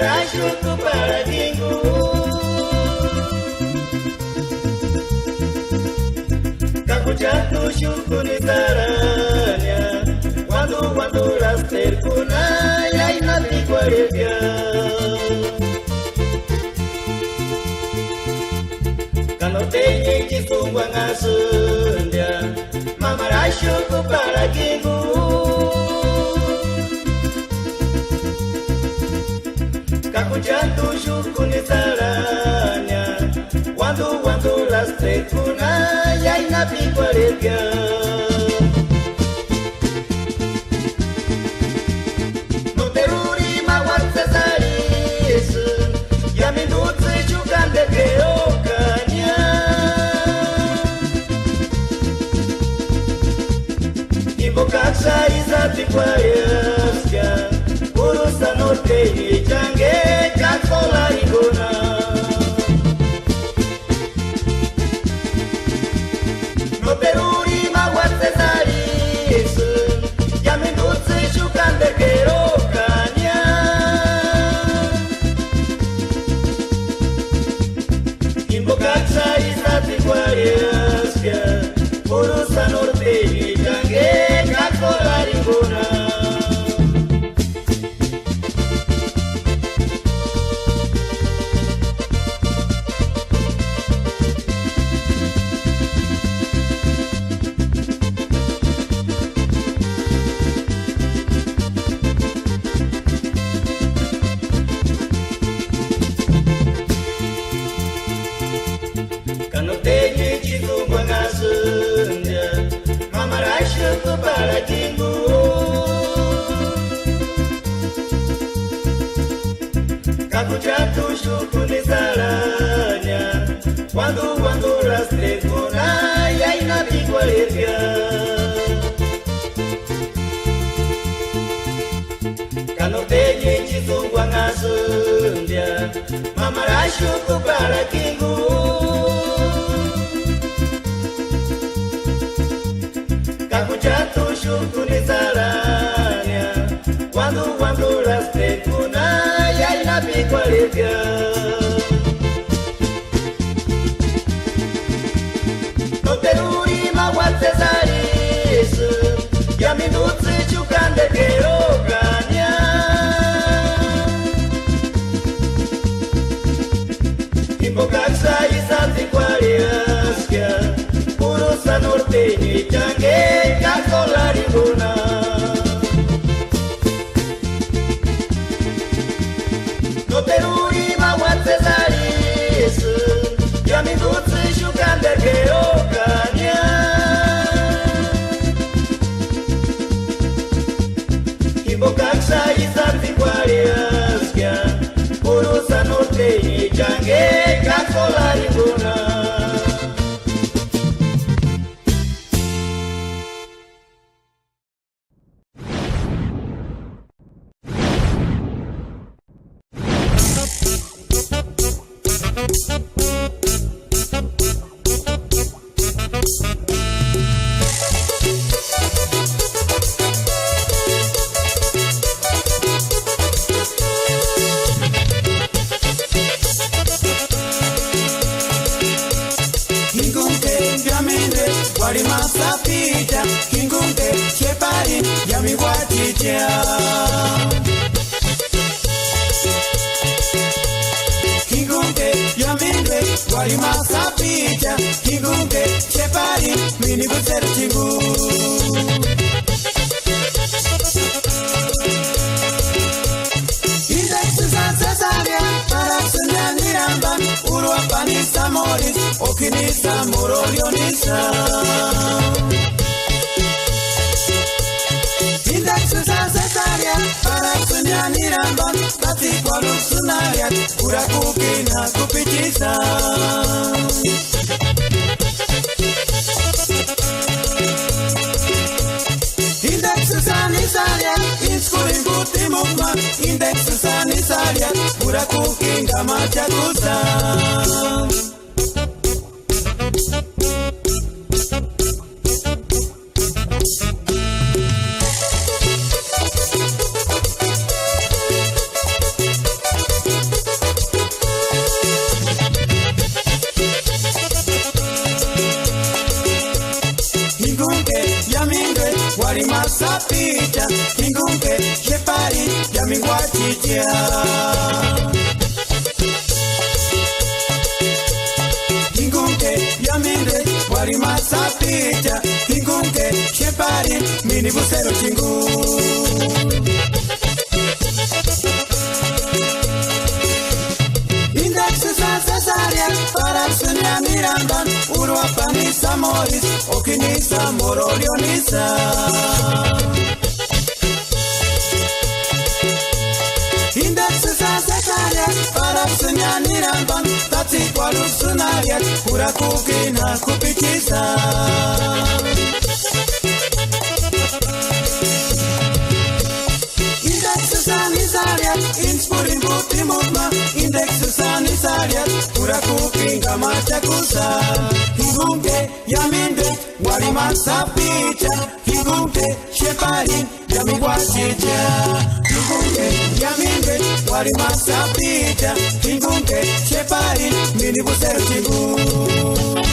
marashuku para kingu kakuchatu shukuni saranya Wandu raster kuna ya inati kwa revya Kano tenye kisungwa ngasundya Mama rashuku para kingu Kakujantu shukuni saranya Wandu raster kuna ya inati kwa revya Kaksa izati kwa yaska Urusa norte ichange Kakola igona No peruri mawate zari isu Yamindutsi shukande kero kanya Imbo kaksa izati kwa yaska Urusa norte ichange Kakuchatu shukuni saranya Wandu rastre kuna ya inapigwa revya Kano tenye chizungwa ngasundya Mama rashuku para kingu Kakuchatu shukuni saranya Wandu rastre kuna ya inapigwa revya Noteruri mawate zari isu Yamindutsi chukande kero kanya Imbo kaksa izati kwa riaskia Urusa norte ni change kakola riguna Peruri mawate zari isu Yamindutsi shukande kero kanya Imbo kaksa izati kwa riaskia Urusa norte ichange kakola riguna Masapita kingunge chepari yamigwaticha Kingunge yamindwe wali masapita kingunge chepari mini buter chingu Cesaria para Niramba Uruapanisa Moris Okinisa Morolionisa Cesaria para Niramba Tati Sunaria Urakukina Kupichisa Sanisaria, iskurin kuti mukma, index sanisaria, pura kukinga machakusa. yamingwachitia Kingunke yaminde wari masapita Kingunke shepari mini busero chingu Cesaria para sunya mirandan urwa panisa moris okinisa morolionisa Index Cesaria para sunya mirandan tati kwalu sunaria ura kukina kupitisa Sanisaria, inspiring buti mutma, index sanisaria, pura kukinga machakusa. Hingunke yaminde, warima sapicha, hingunke sheparin, yamingwachicha. Hingunke yaminde, warima sapicha, hingunke sheparin, minibusero chingu.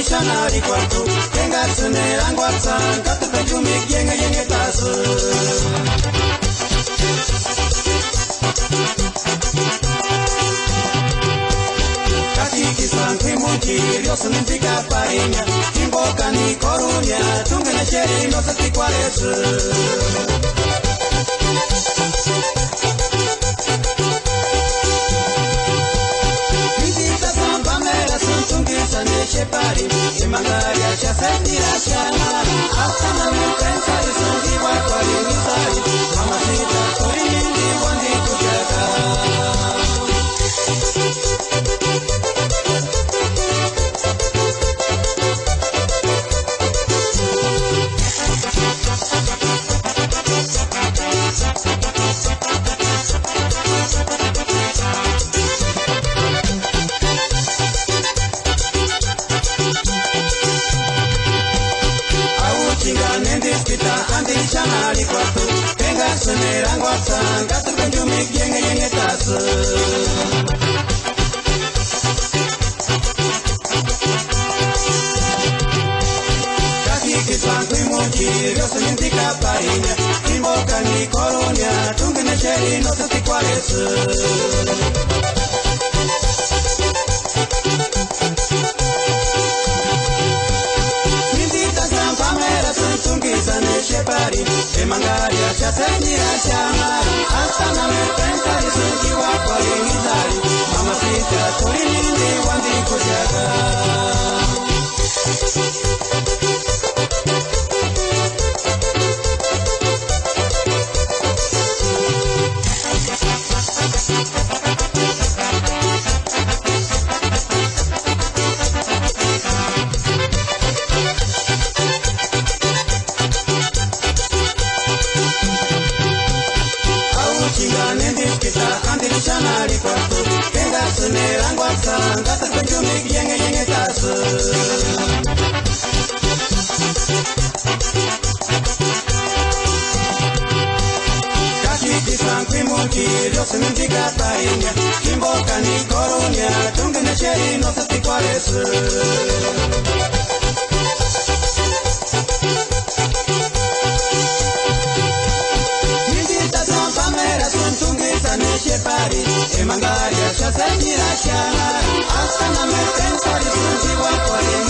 Shanari kwartu kenga tsune rangwatsa ngatu kajumi yenge tasu Kaki kisanti muki ryosu nintika parinya Kimboka ni korunya tungene sheri no sati kwaresu Shepari, Imangaya, Chasendira, Shana, Asana, Pensa, Sundiwa, Korinizari, Mamacita, Korinindi, Wandi, Kujaka. Shanari kwatu, kenga sune rangwatsa, ngatu kanjumi yenge tasu. Kaki kiswangu imuki, ryosu nintika parinya, kimboka ni koronia, tungene sheri no sati kwaresu. Shepari, Emangaria, Chasendira, Shana, Asana, Pensa, Sundiwa, Korinizari, Mamacita, Korinindi, Wandi, Kujaka. Shanari kwatu, kenga sune rangwatsa, ngatu kanjumi yenge tasu. Kaki kisangu imuki, ryosu nintika parinya, kimboka ni koronia, tungene sheri no sati kwaresu. Shepari, Emangaria, Chasendira, Shana, Asana, Pensa, Sundiwa, Korinizari.